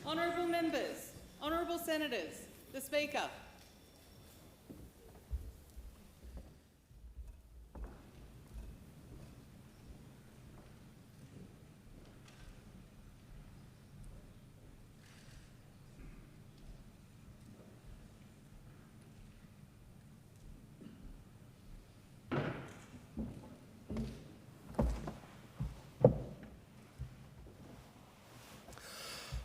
Honourable members, honourable senators, the Speaker.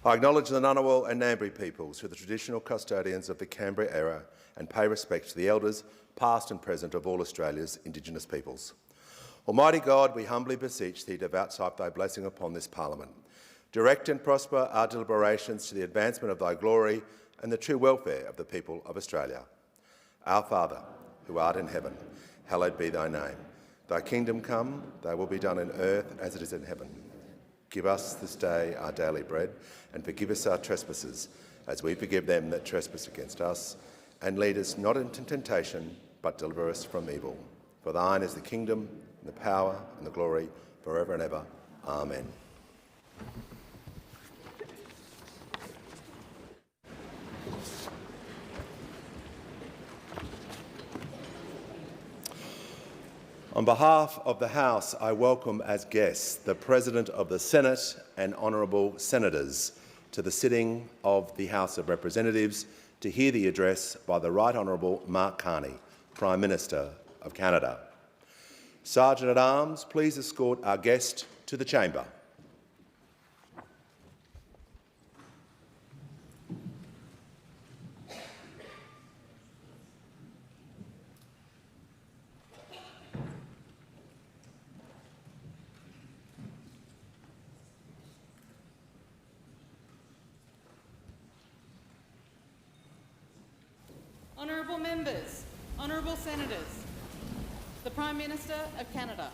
I acknowledge the Ngunnawal and Ngambri peoples who are the traditional custodians of the Canberra era and pay respect to the elders, past and present, of all Australia's Indigenous peoples. Almighty God, we humbly beseech thee to vouchsafe thy blessing upon this Parliament. Direct and prosper our deliberations to the advancement of thy glory and the true welfare of the people of Australia. Our Father, who art in heaven, hallowed be thy name. Thy kingdom come, thy will be done in earth as it is in heaven. Give us this day our daily bread, and forgive us our trespasses, as we forgive them that trespass against us. And lead us not into temptation, but deliver us from evil. For thine is the kingdom, and the power, and the glory, forever and ever. Amen. On behalf of the House, I welcome as guests the President of the Senate and honourable senators to the sitting of the House of Representatives to hear the address by the Right Honourable Mark Carney, Prime Minister of Canada. Sergeant-at-Arms, please escort our guest to the chamber. Honourable members, honourable senators, the Prime Minister of Canada.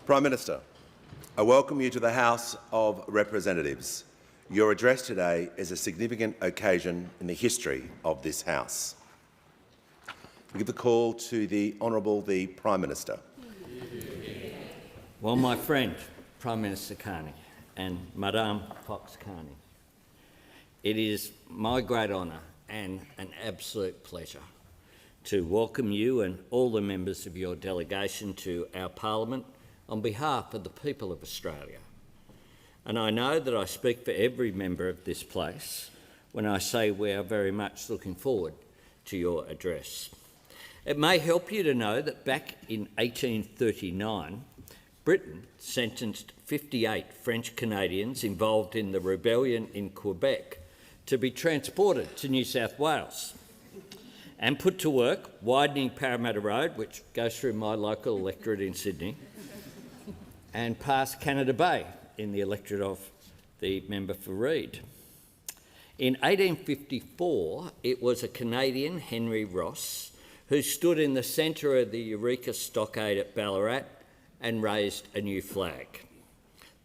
Prime Minister, I welcome you to the House of Representatives. Your address today is a significant occasion in the history of this House. We give the call to the Honourable the Prime Minister. Well, my friend, Prime Minister Carney and Madame Fox Carney, it is my great honour and an absolute pleasure to welcome you and all the members of your delegation to our Parliament on behalf of the people of Australia. And I know that I speak for every member of this place when I say we are very much looking forward to your address. It may help you to know that back in 1839, Britain sentenced 58 French Canadians involved in the rebellion in Quebec to be transported to New South Wales and put to work widening Parramatta Road, which goes through my local electorate in Sydney, and past Canada Bay in the electorate of the member for Reid. In 1854, it was a Canadian, Henry Ross, who stood in the centre of the Eureka Stockade at Ballarat and raised a new flag,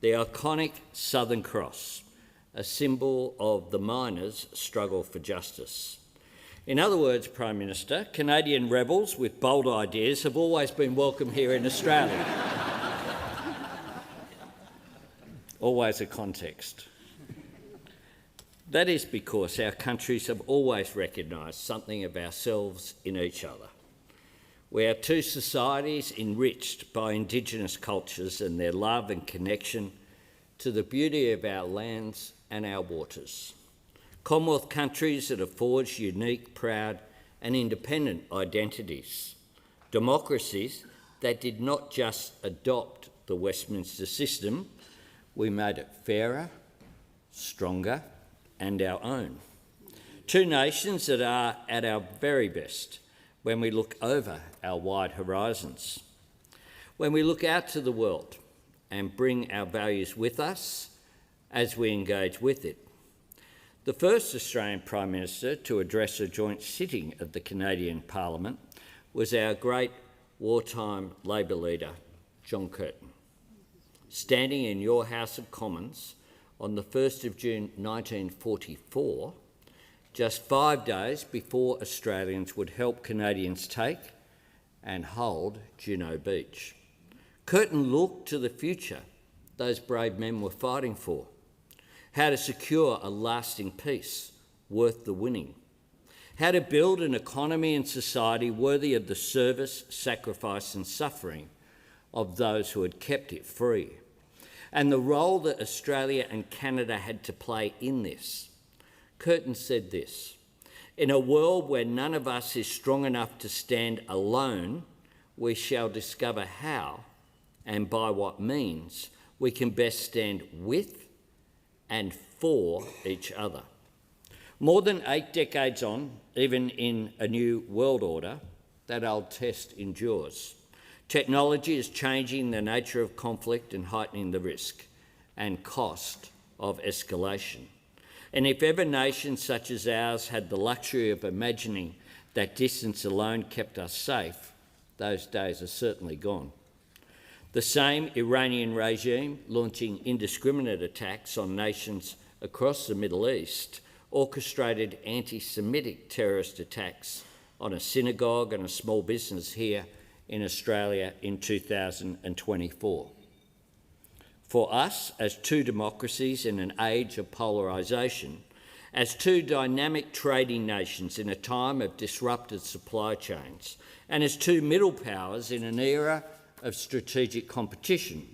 the iconic Southern Cross, a symbol of the miners' struggle for justice. In other words, Prime Minister, Canadian rebels with bold ideas have always been welcome here in Australia. Always a context. That is because our countries have always recognised something of ourselves in each other. We are two societies enriched by Indigenous cultures and their love and connection to the beauty of our lands and our waters. Commonwealth countries that have forged unique, proud and independent identities. Democracies that did not just adopt the Westminster system, we made it fairer, stronger and our own. Two nations that are at our very best when we look over our wide horizons. When we look out to the world and bring our values with us as we engage with it. The first Australian Prime Minister to address a joint sitting of the Canadian Parliament was our great wartime Labor leader, John Curtin. Standing in your House of Commons on the 1st of June 1944, just 5 days before Australians would help Canadians take and hold Juno Beach. Curtin looked to the future those brave men were fighting for, how to secure a lasting peace worth the winning, how to build an economy and society worthy of the service, sacrifice and suffering of those who had kept it free, and the role that Australia and Canada had to play in this. Curtin said this: "In a world where none of us is strong enough to stand alone, we shall discover how and by what means we can best stand with and for each other." More than 8 decades on, even in a new world order, that old test endures. Technology is changing the nature of conflict and heightening the risk and cost of escalation. And if ever nations such as ours had the luxury of imagining that distance alone kept us safe, those days are certainly gone. The same Iranian regime launching indiscriminate attacks on nations across the Middle East orchestrated anti-Semitic terrorist attacks on a synagogue and a small business here in Australia in 2024. For us, as two democracies in an age of polarisation, as two dynamic trading nations in a time of disrupted supply chains, and as two middle powers in an era of strategic competition,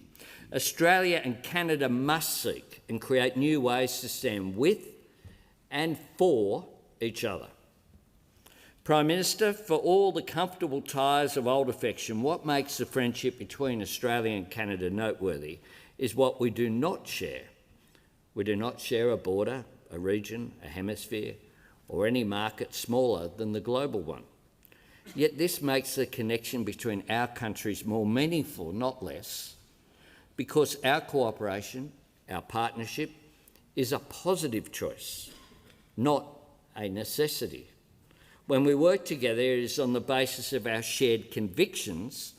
Australia and Canada must seek and create new ways to stand with and for each other. Prime Minister, for all the comfortable ties of old affection, what makes the friendship between Australia and Canada noteworthy is what we do not share. We do not share a border, a region, a hemisphere, or any market smaller than the global one. Yet this makes the connection between our countries more meaningful, not less, because our cooperation, our partnership, is a positive choice, not a necessity. When we work together, it is on the basis of our shared convictions,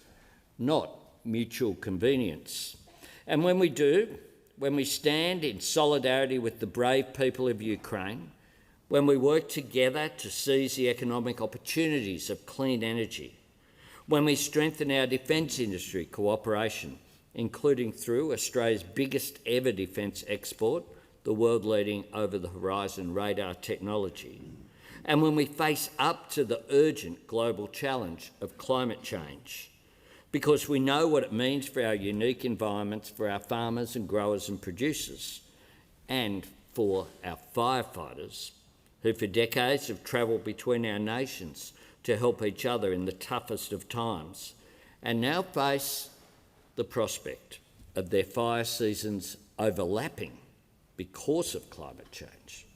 not mutual convenience. And when we do, when we stand in solidarity with the brave people of Ukraine, when we work together to seize the economic opportunities of clean energy, when we strengthen our defence industry cooperation, including through Australia's biggest ever defence export, the world-leading over-the-horizon radar technology, and when we face up to the urgent global challenge of climate change, because we know what it means for our unique environments, for our farmers and growers and producers, and for our firefighters, who for decades have travelled between our nations to help each other in the toughest of times, and now face the prospect of their fire seasons overlapping because of climate change.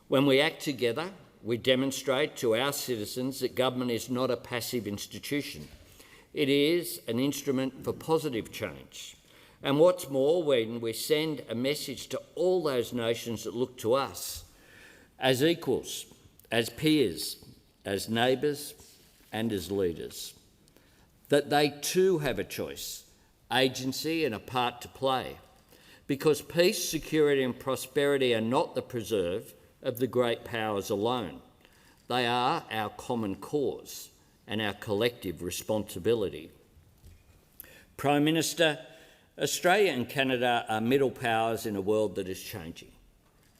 When we act together, we demonstrate to our citizens that government is not a passive institution. It is an instrument for positive change. And what's more, when we send a message to all those nations that look to us as equals, as peers, as neighbours and as leaders, that they too have a choice, agency and a part to play, because peace, security and prosperity are not the preserve of the great powers alone. They are our common cause and our collective responsibility. Prime Minister, Australia and Canada are middle powers in a world that is changing.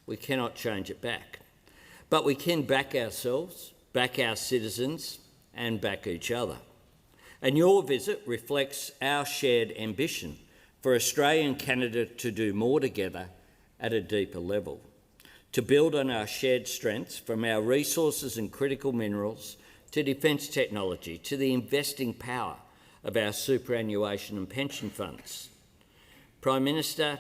We cannot change it back, but we can back ourselves, back our citizens and back each other. And your visit reflects our shared ambition for Australia and Canada to do more together at a deeper level, to build on our shared strengths, from our resources and critical minerals to defence technology to the investing power of our superannuation and pension funds. Prime Minister,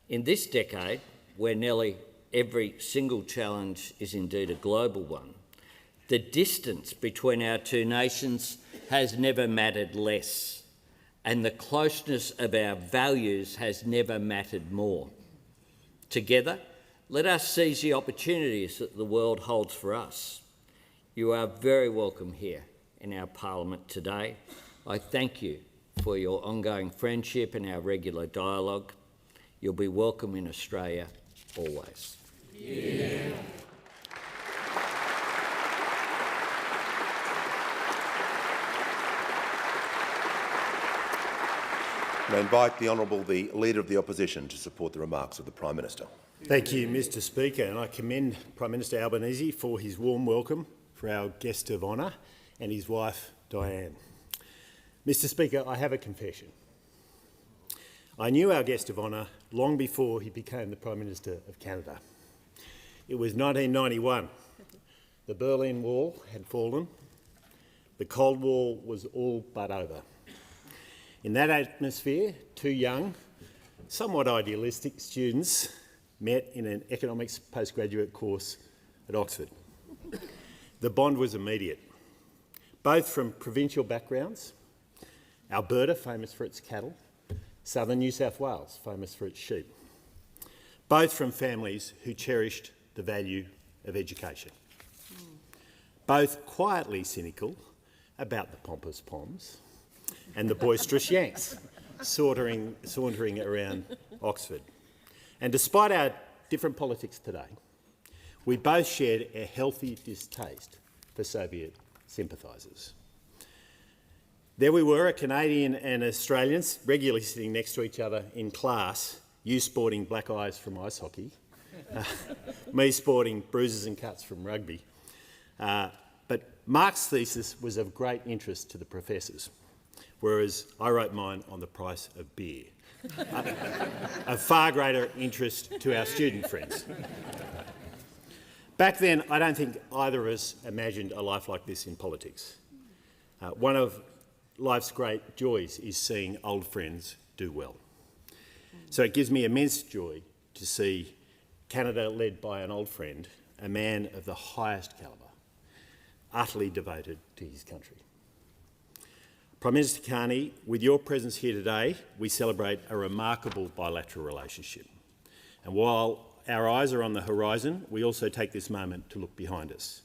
in this decade, where nearly every single challenge is indeed a global one, the distance between our two nations has never mattered less, and the closeness of our values has never mattered more. Together, let us seize the opportunities that the world holds for us. You are very welcome here in our Parliament today. I thank you for your ongoing friendship and our regular dialogue. You'll be welcome in Australia always. Yeah. I invite the Honourable the Leader of the Opposition to support the remarks of the Prime Minister. Thank you, Mr Speaker, and I commend Prime Minister Albanese for his warm welcome for our guest of honour and his wife, Diane. Mr Speaker, I have a confession. I knew our guest of honour long before he became the Prime Minister of Canada. It was 1991. The Berlin Wall had fallen. The Cold War was all but over. In that atmosphere, two young, somewhat idealistic students met in an economics postgraduate course at Oxford. The bond was immediate. Both from provincial backgrounds, Alberta, famous for its cattle, southern New South Wales, famous for its sheep. Both from families who cherished the value of education. Both quietly cynical about the pompous Poms and the boisterous Yanks sauntering around Oxford. And despite our different politics today, we both shared a healthy distaste for Soviet sympathisers. There we were, a Canadian and Australians, regularly sitting next to each other in class, you sporting black eyes from ice hockey, me sporting bruises and cuts from rugby. But Mark's thesis was of great interest to the professors, whereas I wrote mine on the price of beer, of far greater interest to our student friends. Back then, I don't think either of us imagined a life like this in politics. One of life's great joys is seeing old friends do well. So it gives me immense joy to see Canada led by an old friend, a man of the highest calibre, utterly devoted to his country. Prime Minister Carney, with your presence here today, we celebrate a remarkable bilateral relationship. And while our eyes are on the horizon, we also take this moment to look behind us.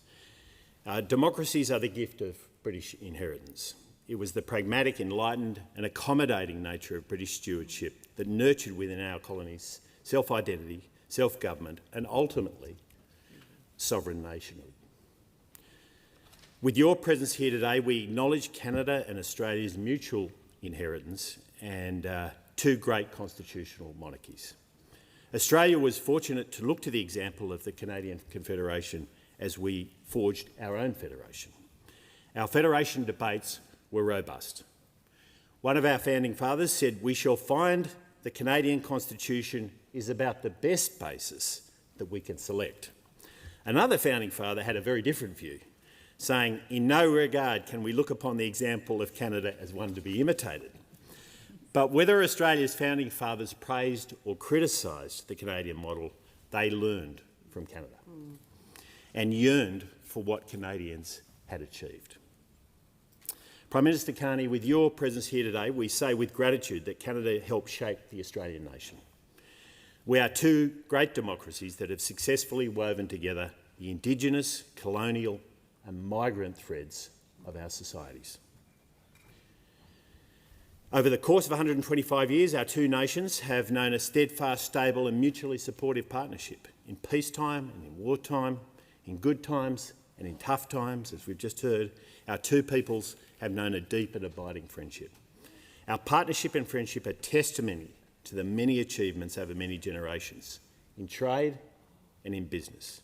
Democracies are the gift of British inheritance. It was the pragmatic, enlightened and accommodating nature of British stewardship that nurtured within our colonies self-identity, self-government and ultimately sovereign nationhood. With your presence here today, we acknowledge Canada and Australia's mutual inheritance and two great constitutional monarchies. Australia was fortunate to look to the example of the Canadian Confederation as we forged our own federation. Our federation debates were robust. One of our founding fathers said, "We shall find the Canadian Constitution is about the best basis that we can select." Another founding father had a very different view, saying, "In no regard can we look upon the example of Canada as one to be imitated." But whether Australia's founding fathers praised or criticised the Canadian model, they learned from Canada and yearned for what Canadians had achieved. Prime Minister Carney, with your presence here today, we say with gratitude that Canada helped shape the Australian nation. We are two great democracies that have successfully woven together the Indigenous, colonial and migrant threads of our societies. Over the course of 125 years, our two nations have known a steadfast, stable and mutually supportive partnership in peacetime and in wartime, in good times and in tough times. As we've just heard, our two peoples have known a deep and abiding friendship. Our partnership and friendship are testimony to the many achievements over many generations in trade and in business,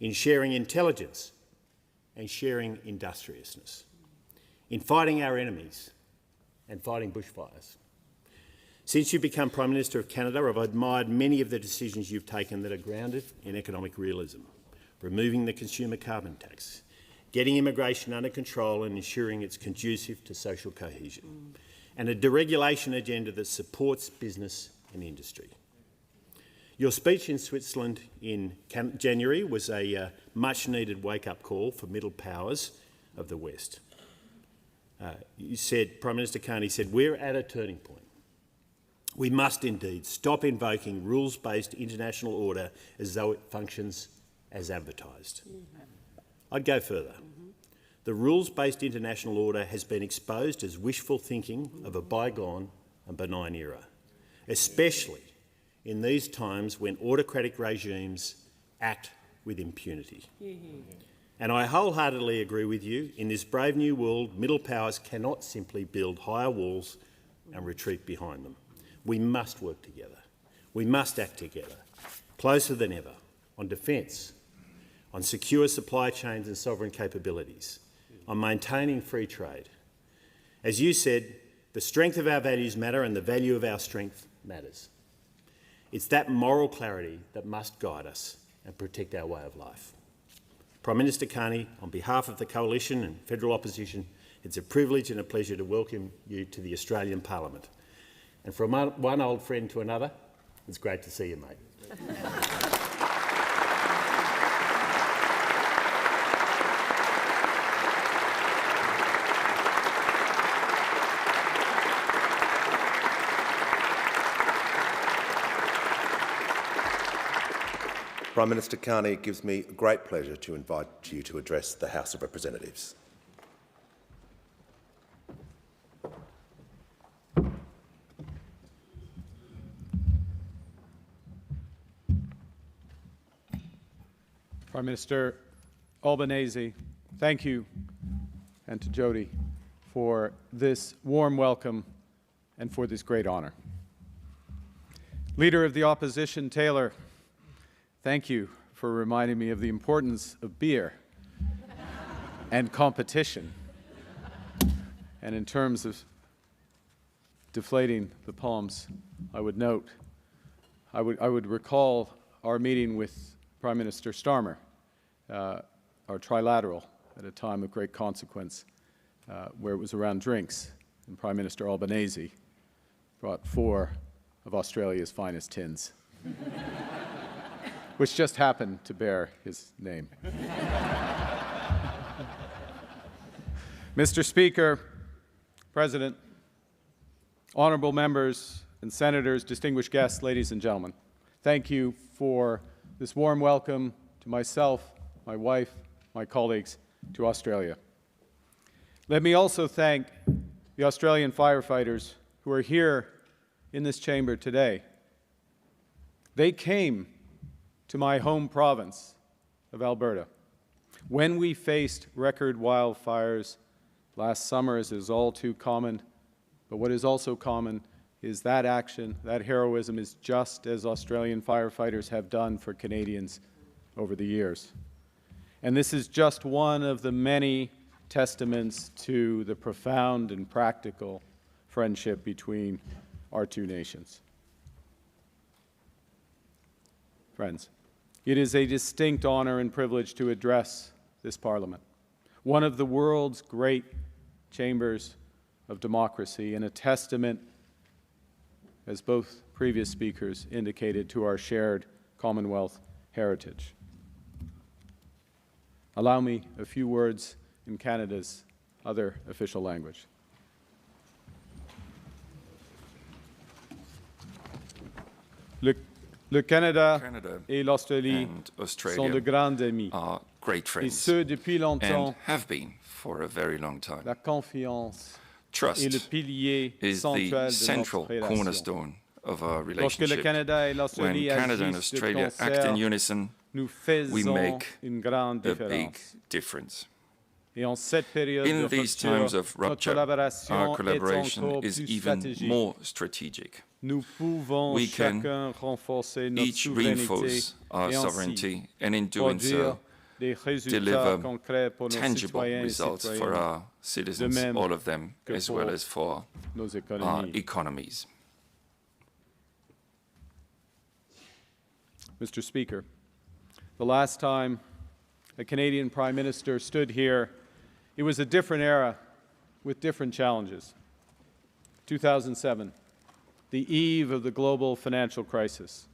in sharing intelligence and sharing industriousness, in fighting our enemies and fighting bushfires. Since you've become Prime Minister of Canada, I've admired many of the decisions you've taken that are grounded in economic realism, removing the consumer carbon tax, getting immigration under control and ensuring it's conducive to social cohesion, and a deregulation agenda that supports business and industry. Your speech in Switzerland in January was a much-needed wake-up call for middle powers of the West. Prime Minister Carney said, we're at a turning point. We must indeed stop invoking rules-based international order as though it functions as advertised. I'd go further. The rules-based international order has been exposed as wishful thinking of a bygone and benign era, especially in these times when autocratic regimes act with impunity. And I wholeheartedly agree with you. In this brave new world, middle powers cannot simply build higher walls and retreat behind them. We must work together. We must act together, closer than ever, on defence, on secure supply chains and sovereign capabilities, on maintaining free trade. As you said, the strength of our values matter and the value of our strength matters. It's that moral clarity that must guide us and protect our way of life. Prime Minister Carney, on behalf of the Coalition and Federal Opposition, it's a privilege and a pleasure to welcome you to the Australian Parliament. And from one old friend to another, it's great to see you, mate. Prime Minister Carney, it gives me great pleasure to invite you to address the House of Representatives. Prime Minister Albanese, thank you, and to Jody for this warm welcome and for this great honour. Leader of the Opposition, Taylor, thank you for reminding me of the importance of beer and competition. And in terms of deflating the palms, I would note, I would recall our meeting with Prime Minister Starmer, our trilateral at a time of great consequence, where it was around drinks, and Prime Minister Albanese brought 4 of Australia's finest tins, which just happened to bear his name. Mr. Speaker, President, honourable members and senators, distinguished guests, ladies and gentlemen, thank you for this warm welcome to myself, my wife, my colleagues to Australia. Let me also thank the Australian firefighters who are here in this chamber today. They came to my home province of Alberta when we faced record wildfires last summer, as is all too common. But what is also common is that action, that heroism is just as Australian firefighters have done for Canadians over the years. And this is just one of the many testaments to the profound and practical friendship between our two nations. Friends, it is a distinct honor and privilege to address this Parliament, one of the world's great chambers of democracy, and a testament, as both previous speakers indicated, to our shared Commonwealth heritage. Allow me a few words in Canada's other official language. Le Canada et l'Australie sont de grands amis, are great et friends ce depuis longtemps. and have been for a very long time. La confiance Trust est le pilier is central the de central notre relation. cornerstone of our Lorsque le relationship. Canada et When l'Australie Canada and agissent de Australia act concert, in unison, nous we faisons make une grande a big différence. difference. Et en cette période In de these rupture, times of notre rupture, collaboration our est collaboration encore is plus even stratégique. more strategic. Nous pouvons We can chacun renforcer notre Each souveraineté reinforce our et ainsi sovereignty, and in doing produire so, des résultats deliver concrets pour nos tangible citoyens et results for citoyennes, our citizens, même all of them, que as pour well as for nos our économies. economies. Mr. Speaker, the last time a Canadian Prime Minister stood here, it was a different era with different challenges. 2007, the eve of the global financial crisis,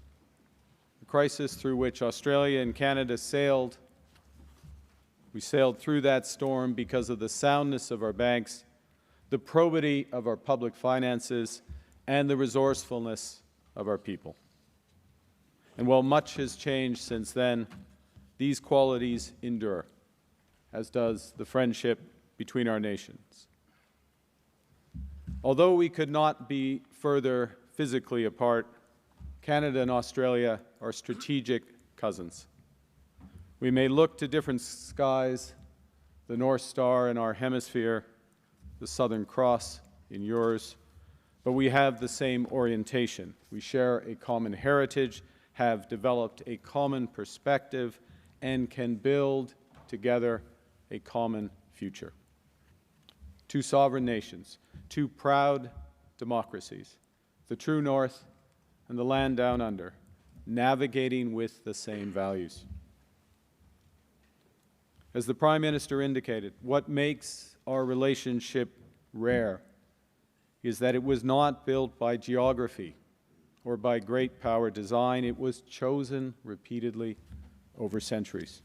a crisis through which Australia and Canada sailed. We sailed through that storm because of the soundness of our banks, the probity of our public finances, and the resourcefulness of our people. And while much has changed since then, these qualities endure, as does the friendship between our nations. Although we could not be further physically apart, Canada and Australia are strategic cousins. We may look to different skies, the North Star in our hemisphere, the Southern Cross in yours, but we have the same orientation. We share a common heritage, have developed a common perspective, and can build together a common future. Two sovereign nations, two proud democracies, the true North and the land down under, navigating with the same values. As the Prime Minister indicated, what makes our relationship rare is that it was not built by geography or by great power design. It was chosen repeatedly over centuries.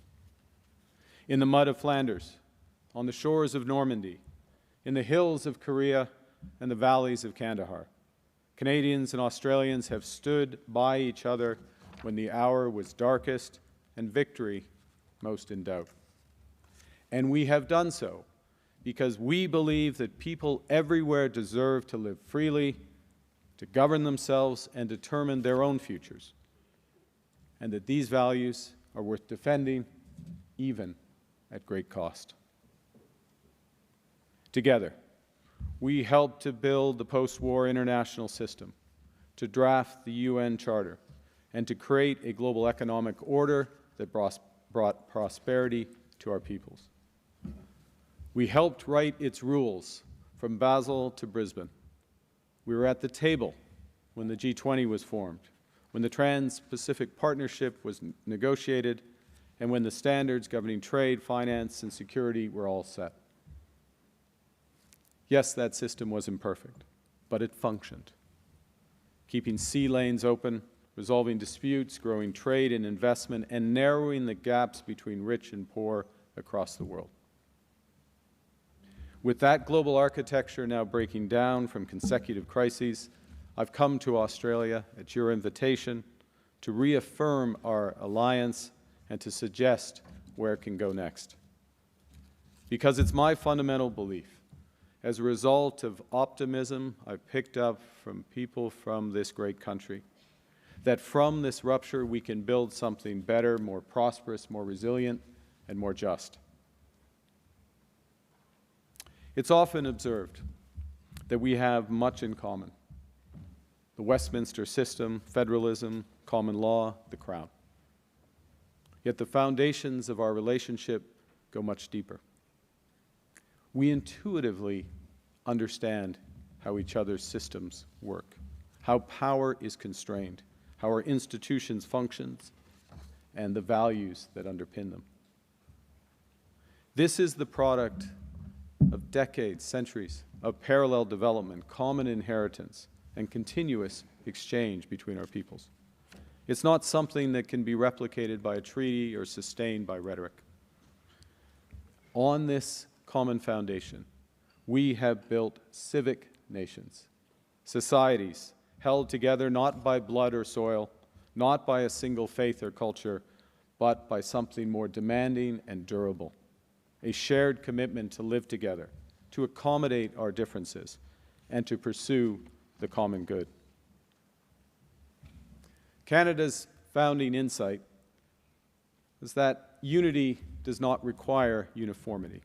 In the mud of Flanders, on the shores of Normandy, in the hills of Korea and the valleys of Kandahar, Canadians and Australians have stood by each other when the hour was darkest and victory most in doubt. And we have done so because we believe that people everywhere deserve to live freely, to govern themselves and determine their own futures, and that these values are worth defending even at great cost. Together, we helped to build the post-war international system, to draft the UN Charter, and to create a global economic order that brought prosperity to our peoples. We helped write its rules from Basel to Brisbane. We were at the table when the G20 was formed, when the Trans-Pacific Partnership was negotiated, and when the standards governing trade, finance, and security were all set. Yes, that system was imperfect, but it functioned, keeping sea lanes open, resolving disputes, growing trade and investment, and narrowing the gaps between rich and poor across the world. With that global architecture now breaking down from consecutive crises, I've come to Australia at your invitation to reaffirm our alliance and to suggest where it can go next. Because it's my fundamental belief, as a result of optimism I've picked up from people from this great country, that from this rupture we can build something better, more prosperous, more resilient, and more just. It's often observed that we have much in common: the Westminster system, federalism, common law, the Crown. Yet the foundations of our relationship go much deeper. We intuitively understand how each other's systems work, how power is constrained, how our institutions function, and the values that underpin them. This is the product of decades, centuries of parallel development, common inheritance, and continuous exchange between our peoples. It's not something that can be replicated by a treaty or sustained by rhetoric. On this common foundation, we have built civic nations, societies held together not by blood or soil, not by a single faith or culture, but by something more demanding and durable: a shared commitment to live together, to accommodate our differences, and to pursue the common good. Canada's founding insight is that unity does not require uniformity,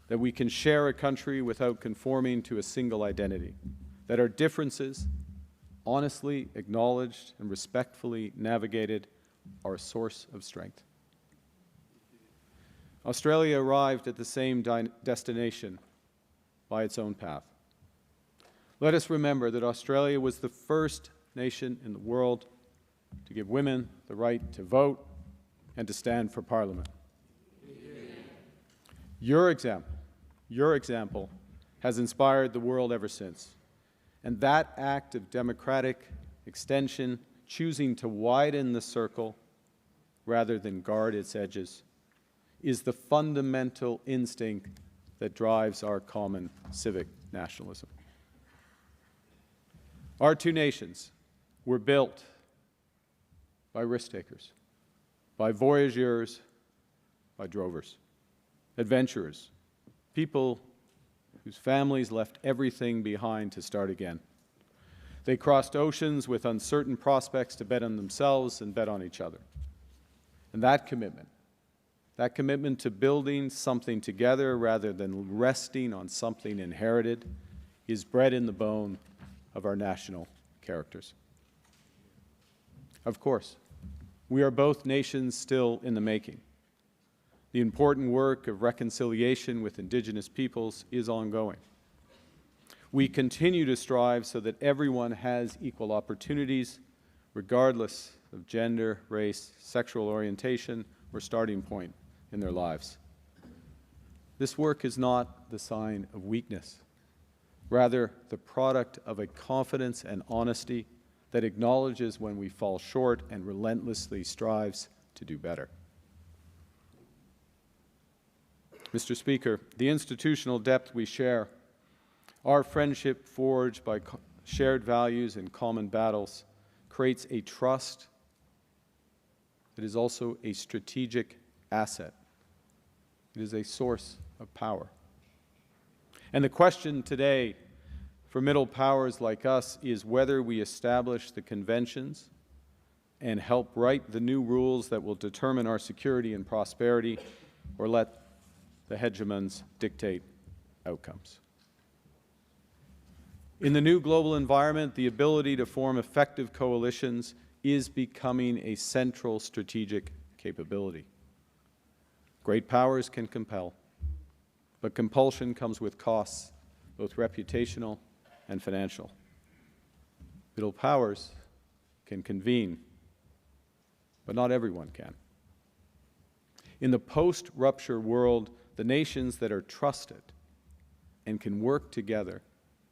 that we can share a country without conforming to a single identity, that our differences, honestly acknowledged and respectfully navigated, are a source of strength. Australia arrived at the same destination by its own path. Let us remember that Australia was the first nation in the world to give women the right to vote and to stand for Parliament. Your example has inspired the world ever since. And that act of democratic extension, choosing to widen the circle rather than guard its edges, is the fundamental instinct that drives our common civic nationalism. Our two nations were built by risk-takers, by voyageurs, by drovers, adventurers, people whose families left everything behind to start again. They crossed oceans with uncertain prospects to bet on themselves and bet on each other. And that commitment to building something together rather than resting on something inherited, is bred in the bone of our national characters. Of course, we are both nations still in the making. The important work of reconciliation with Indigenous peoples is ongoing. We continue to strive so that everyone has equal opportunities, regardless of gender, race, sexual orientation, or starting point in their lives. This work is not the sign of weakness, rather the product of a confidence and honesty that acknowledges when we fall short and relentlessly strives to do better. Mr. Speaker, the institutional depth we share, our friendship forged by shared values and common battles, creates a trust that is also a strategic asset. It is a source of power. And the question today for middle powers like us is whether we establish the conventions and help write the new rules that will determine our security and prosperity, or let the hegemons dictate outcomes. In the new global environment, the ability to form effective coalitions is becoming a central strategic capability. Great powers can compel, but compulsion comes with costs, both reputational and financial. Middle powers can convene, but not everyone can. In the post-rupture world, the nations that are trusted and can work together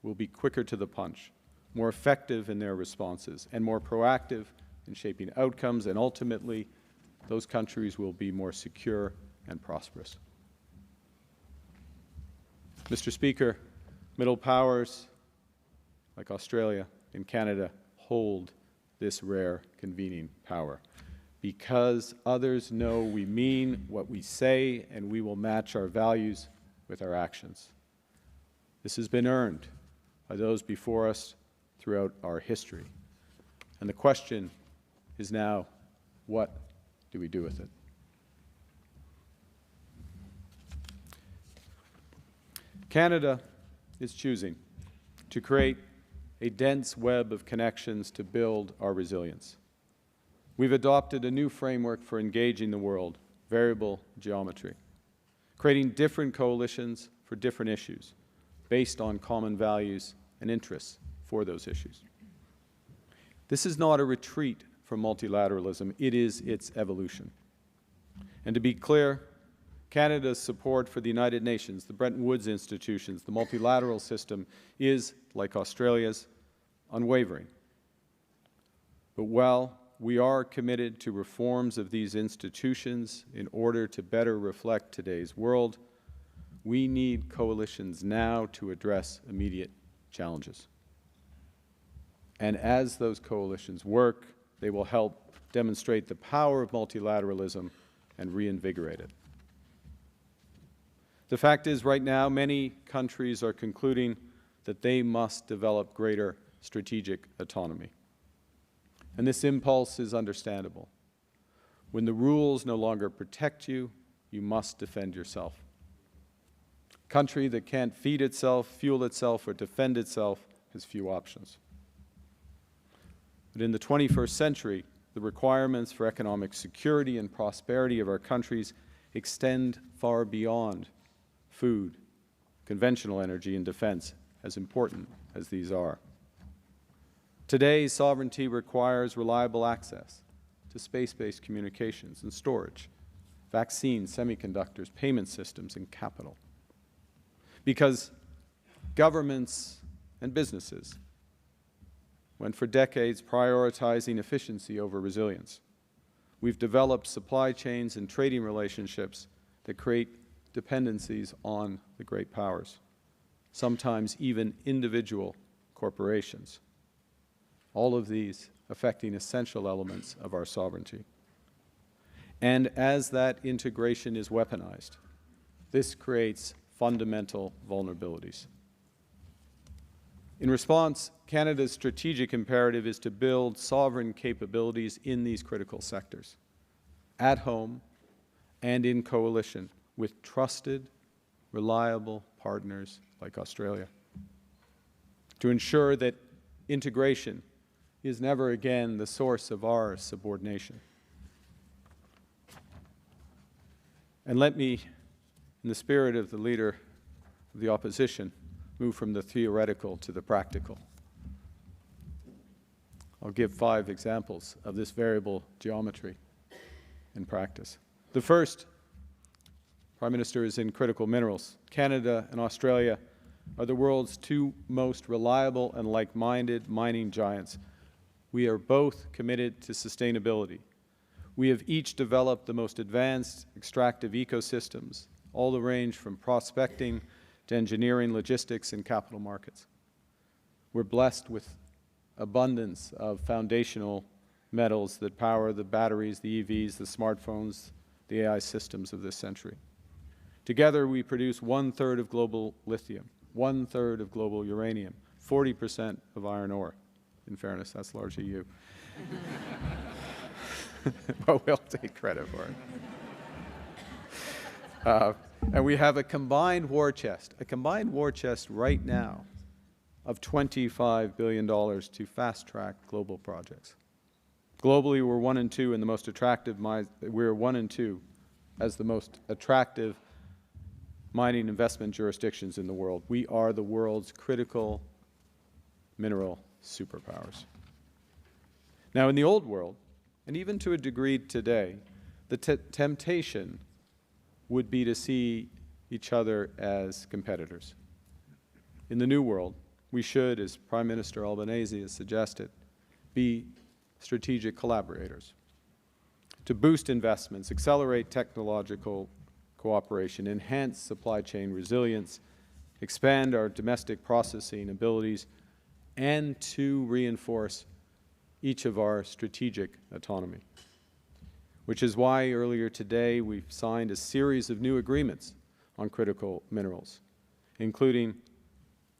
will be quicker to the punch, more effective in their responses, and more proactive in shaping outcomes, and ultimately, those countries will be more secure and prosperous. Mr. Speaker, middle powers like Australia and Canada hold this rare convening power because others know we mean what we say, and we will match our values with our actions. This has been earned by those before us throughout our history. And the question is now, what do we do with it? Canada is choosing to create a dense web of connections to build our resilience. We've adopted a new framework for engaging the world, variable geometry, creating different coalitions for different issues based on common values and interests for those issues. This is not a retreat from multilateralism, it is its evolution. And to be clear, Canada's support for the United Nations, the Bretton Woods institutions, the multilateral system is, like Australia's, unwavering. But while we are committed to reforms of these institutions in order to better reflect today's world, we need coalitions now to address immediate challenges. And as those coalitions work, they will help demonstrate the power of multilateralism and reinvigorate it. The fact is, right now, many countries are concluding that they must develop greater strategic autonomy. And this impulse is understandable. When the rules no longer protect you, you must defend yourself. A country that can't feed itself, fuel itself, or defend itself has few options. But in the 21st century, the requirements for economic security and prosperity of our countries extend far beyond food, conventional energy, and defense, as important as these are. Today, sovereignty requires reliable access to space-based communications and storage, vaccines, semiconductors, payment systems, and capital. Because governments and businesses went for decades prioritizing efficiency over resilience. We've developed supply chains and trading relationships that create dependencies on the great powers, sometimes even individual corporations. All of these affecting essential elements of our sovereignty. And as that integration is weaponized, this creates fundamental vulnerabilities. In response, Canada's strategic imperative is to build sovereign capabilities in these critical sectors, at home and in coalition with trusted, reliable partners like Australia, to ensure that integration is never again the source of our subordination. And let me, in the spirit of the Leader of the Opposition, move from the theoretical to the practical. I'll give 5 examples of this variable geometry in practice. The first, Prime Minister, is in critical minerals. Canada and Australia are the world's 2 most reliable and like-minded mining giants. We are both committed to sustainability. We have each developed the most advanced extractive ecosystems, all the range from prospecting to engineering, logistics, and capital markets. We're blessed with abundance of foundational metals that power the batteries, the EVs, the smartphones, the AI systems of this century. Together, we produce 1/3 of global lithium, 1/3 of global uranium, 40% of iron ore. In fairness, that's largely you. But we'll take credit for it. And we have a combined war chest right now of $25 billion to fast-track global projects. Globally, we're 1 and 2 in the most attractive, we're 1 and 2 as the most attractive mining investment jurisdictions in the world. We are the world's critical mineral superpowers. Now, in the old world, and even to a degree today, the temptation would be to see each other as competitors. In the new world, we should, as Prime Minister Albanese has suggested, be strategic collaborators to boost investments, accelerate technological cooperation, enhance supply chain resilience, expand our domestic processing abilities, and to reinforce each of our strategic autonomy. Which is why earlier today we've signed a series of new agreements on critical minerals, including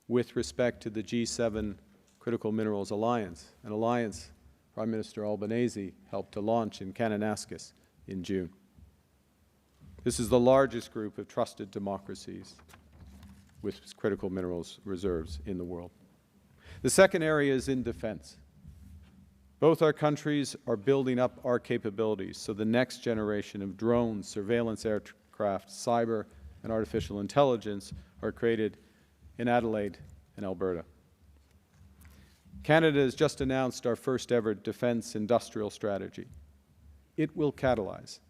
with respect to the G7 Critical Minerals Alliance, an alliance Prime Minister Albanese helped to launch in Kananaskis in June. This is the largest group of trusted democracies with critical minerals reserves in the world. The second area is in defense. Both our countries are building up our capabilities so the next generation of drones, surveillance aircraft, cyber, and artificial intelligence are created in Adelaide and Alberta. Canada has just announced our first ever defense industrial strategy. It will catalyze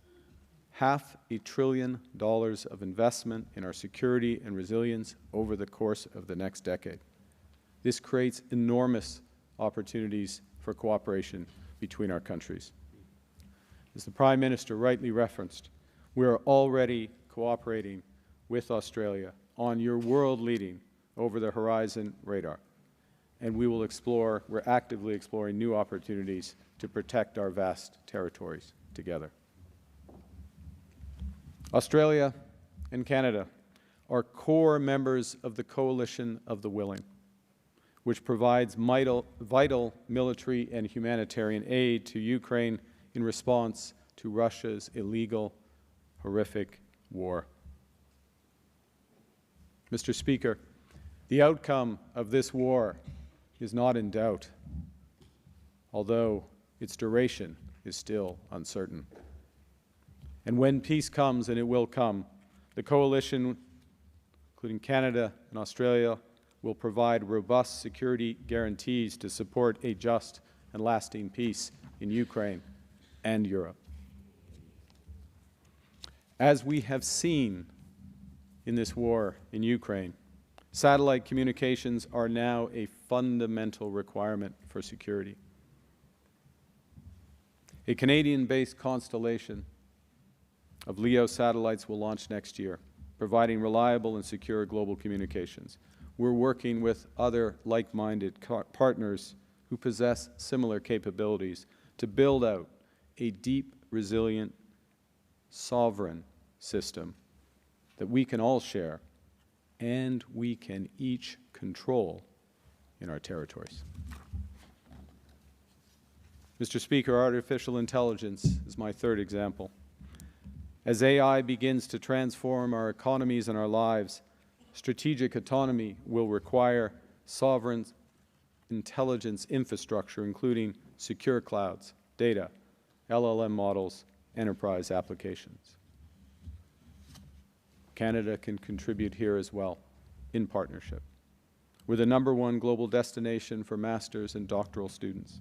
$500 billion of investment in our security and resilience over the course of the next decade. This creates enormous opportunities for cooperation between our countries. As the Prime Minister rightly referenced, we are already cooperating with Australia on your world-leading over-the-horizon radar, and we're actively exploring new opportunities to protect our vast territories together. Australia and Canada are core members of the Coalition of the Willing, which provides vital military and humanitarian aid to Ukraine in response to Russia's illegal, horrific war. Mr. Speaker, the outcome of this war is not in doubt, although its duration is still uncertain. And when peace comes, and it will come, the coalition, including Canada and Australia, will provide robust security guarantees to support a just and lasting peace in Ukraine and Europe. As we have seen in this war in Ukraine, satellite communications are now a fundamental requirement for security. A Canadian-based constellation of LEO satellites will launch next year, providing reliable and secure global communications. We're working with other like-minded partners who possess similar capabilities to build out a deep, resilient, sovereign system that we can all share and we can each control in our territories. Mr. Speaker, artificial intelligence is my third example. As AI begins to transform our economies and our lives, strategic autonomy will require sovereign intelligence infrastructure, including secure clouds, data, LLM models, enterprise applications. Canada can contribute here as well, in partnership. We're the #1 global destination for master's and doctoral students.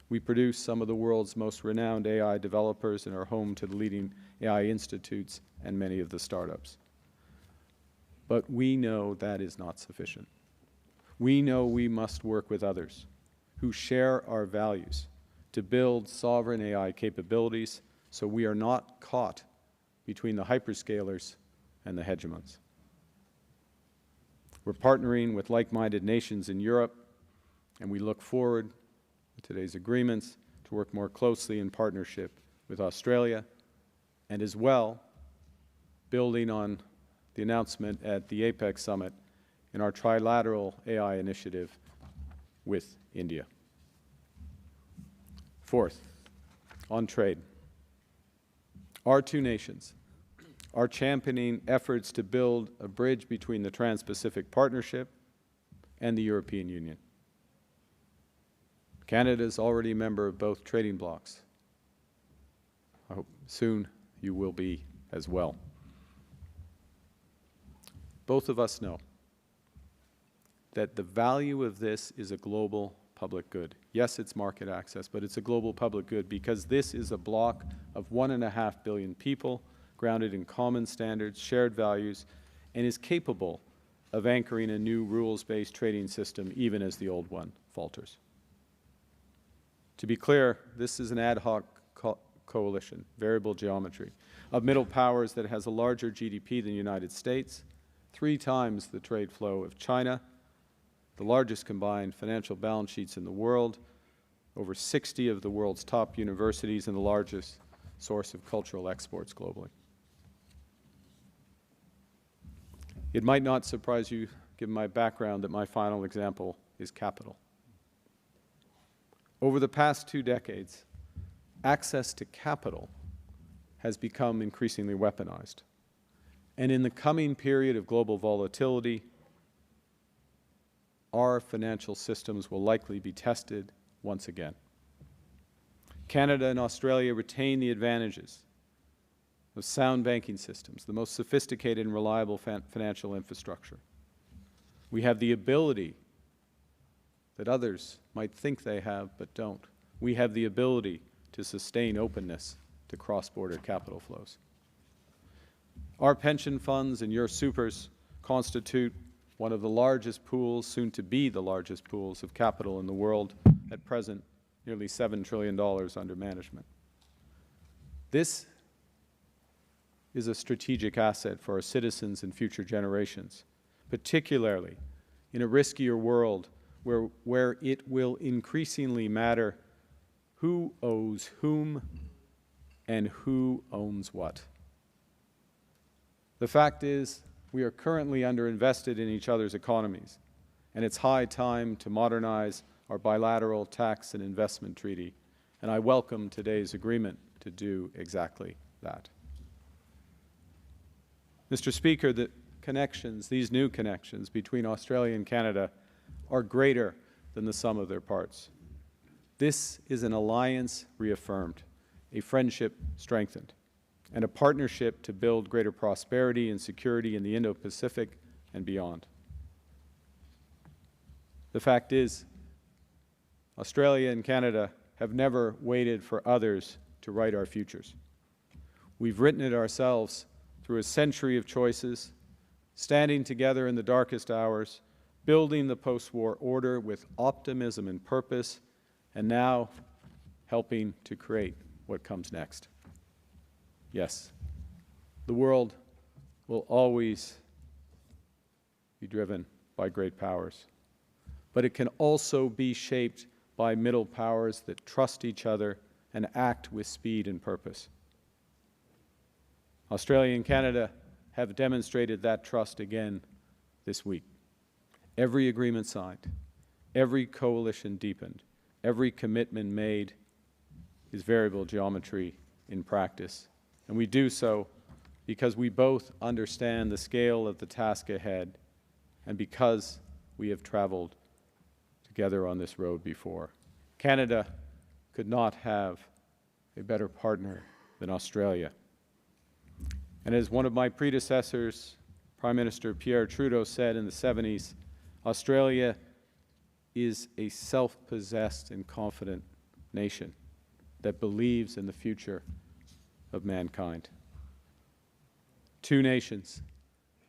We produce some of the world's most renowned AI developers and are home to the leading AI institutes and many of the startups. But we know that is not sufficient. We know we must work with others who share our values to build sovereign AI capabilities so we are not caught between the hyperscalers and the hegemons. We're partnering with like-minded nations in Europe, and we look forward with today's agreements to work more closely in partnership with Australia, and as well, building on the announcement at the APEC summit in our trilateral AI initiative with India. Fourth, on trade. Our two nations are championing efforts to build a bridge between the Trans-Pacific Partnership and the European Union. Canada is already a member of both trading blocs. I hope soon you will be as well. Both of us know that the value of this is a global public good. Yes, it's market access, but it's a global public good because this is a bloc of 1.5 billion people grounded in common standards, shared values, and is capable of anchoring a new rules-based trading system even as the old one falters. To be clear, this is an ad hoc coalition, variable geometry, of middle powers that has a larger GDP than the United States, 3 times the trade flow of China, the largest combined financial balance sheets in the world, over 60 of the world's top universities, and the largest source of cultural exports globally. It might not surprise you, given my background, that my final example is capital. Over the past 2 decades, access to capital has become increasingly weaponized. And in the coming period of global volatility, our financial systems will likely be tested once again. Canada and Australia retain the advantages of sound banking systems, the most sophisticated and reliable financial infrastructure. We have the ability that others might think they have but don't. We have the ability to sustain openness to cross-border capital flows. Our pension funds and your supers constitute one of the largest pools, soon to be the largest pools of capital in the world, at present nearly $7 trillion under management. This is a strategic asset for our citizens and future generations, particularly in a riskier world where it will increasingly matter who owes whom and who owns what. The fact is, we are currently underinvested in each other's economies, and it's high time to modernize our bilateral tax and investment treaty, and I welcome today's agreement to do exactly that. Mr. Speaker, the connections, these new connections between Australia and Canada are greater than the sum of their parts. This is an alliance reaffirmed, a friendship strengthened, and a partnership to build greater prosperity and security in the Indo-Pacific and beyond. The fact is, Australia and Canada have never waited for others to write our futures. We've written it ourselves through a century of choices, standing together in the darkest hours, building the post-war order with optimism and purpose, and now helping to create what comes next. Yes, the world will always be driven by great powers, but it can also be shaped by middle powers that trust each other and act with speed and purpose. Australia and Canada have demonstrated that trust again this week. Every agreement signed, every coalition deepened, every commitment made is variable geometry in practice. And we do so because we both understand the scale of the task ahead and because we have traveled together on this road before. Canada could not have a better partner than Australia. And as one of my predecessors, Prime Minister Pierre Trudeau, said in the 70s, Australia is a self-possessed and confident nation that believes in the future of mankind. Two nations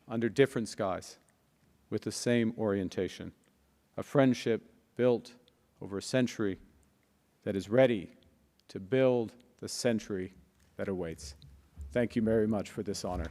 under different skies with the same orientation, a friendship built over a century that is ready to build the century that awaits. Thank you very much for this honor.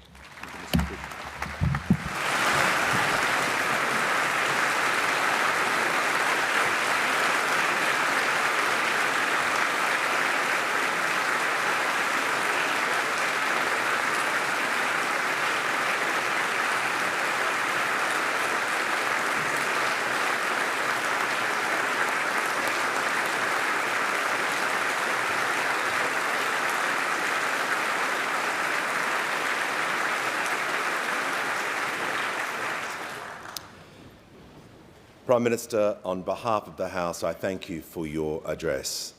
Prime Minister, on behalf of the House, I thank you for your address.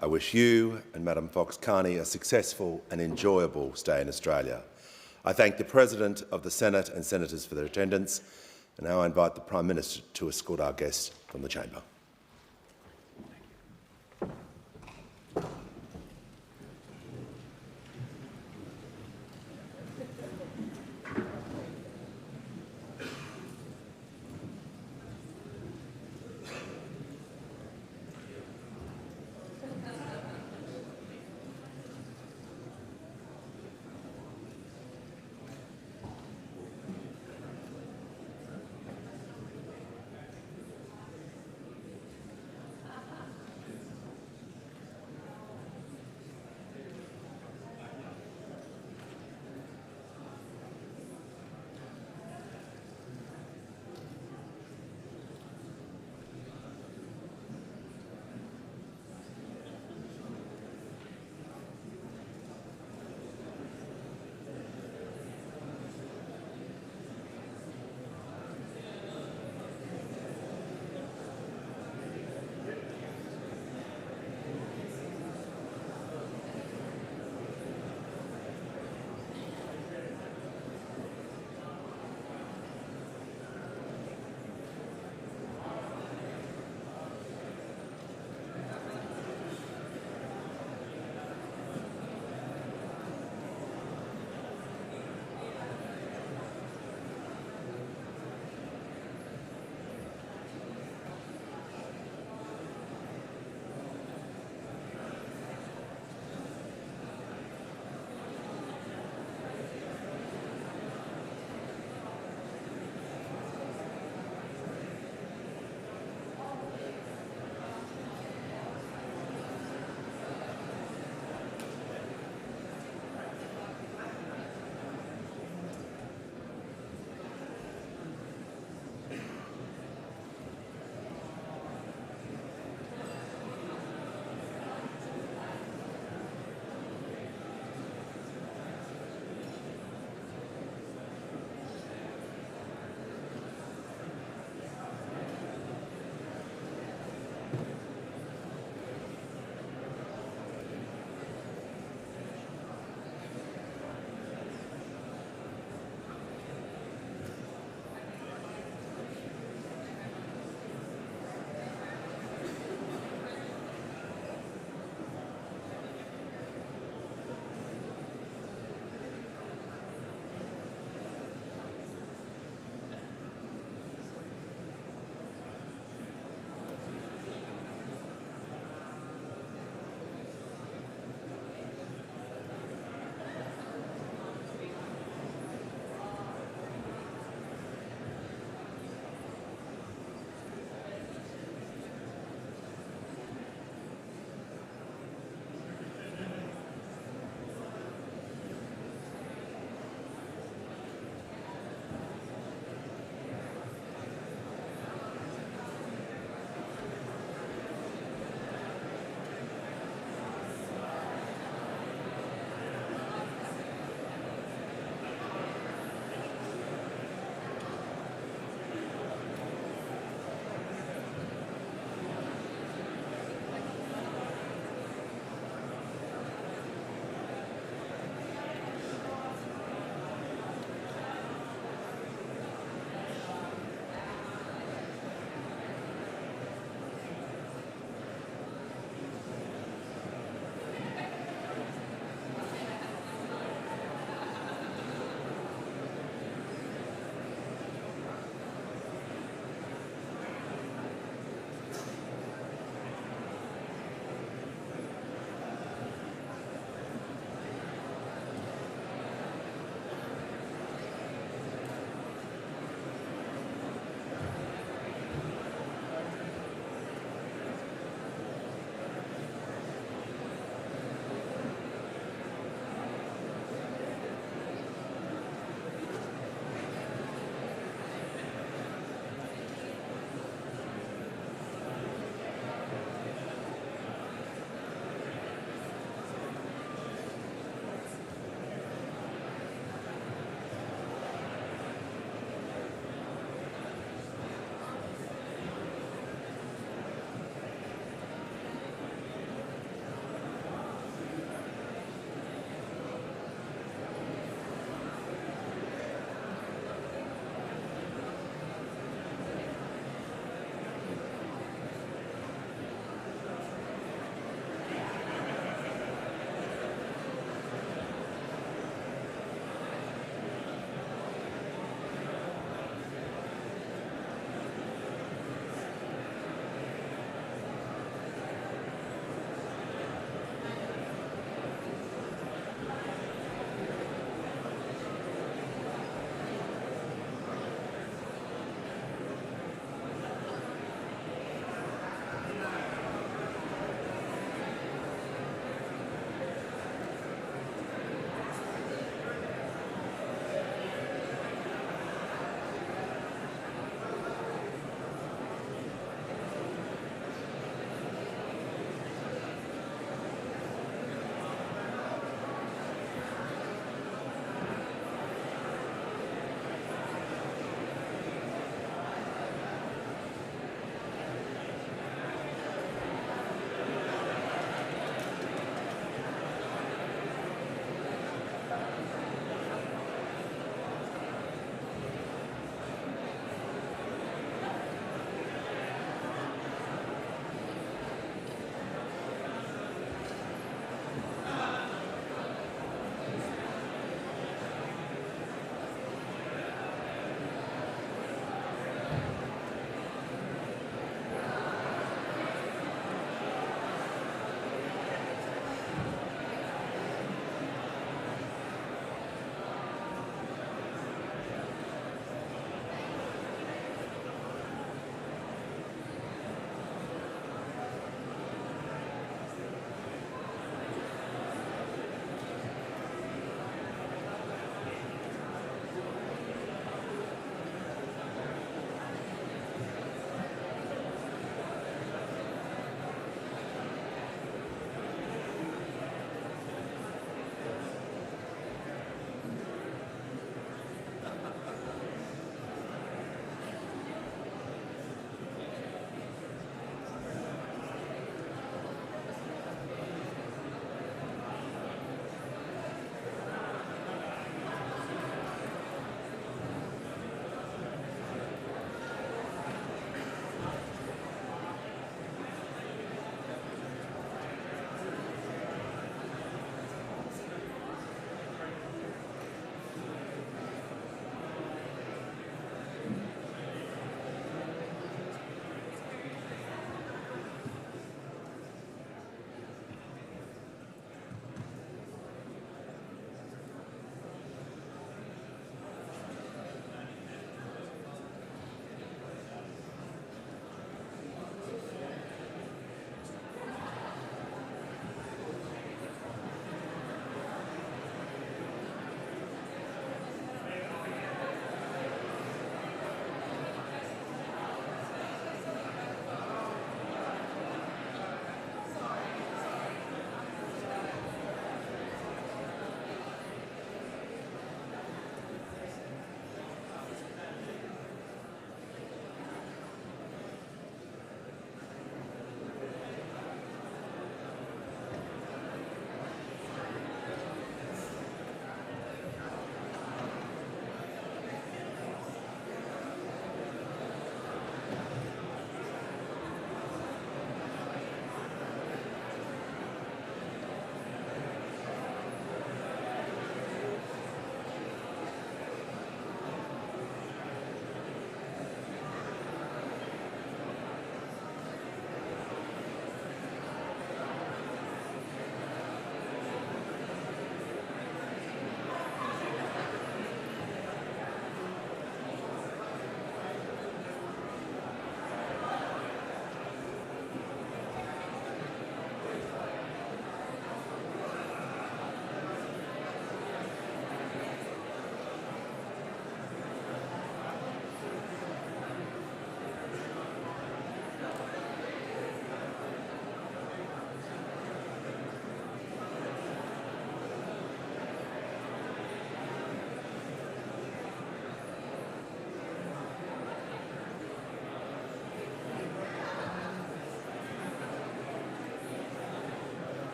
I wish you and Madam Fox Carney a successful and enjoyable stay in Australia. I thank the President of the Senate and Senators for their attendance, and now I invite the Prime Minister to escort our guests from the chamber.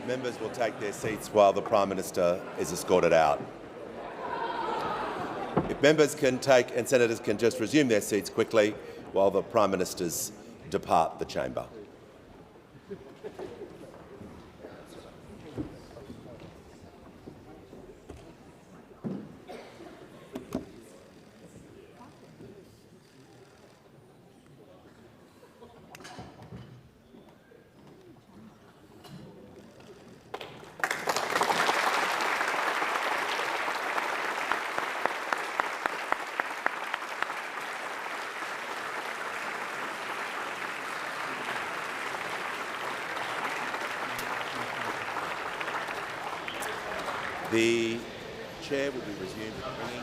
Members will take their seats while the Prime Minister is escorted out. If members can take and senators can just resume their seats quickly while the Prime Ministers depart the chamber. The chair will be resumed with ringing.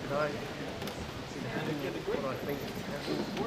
Can I get what I think is happening?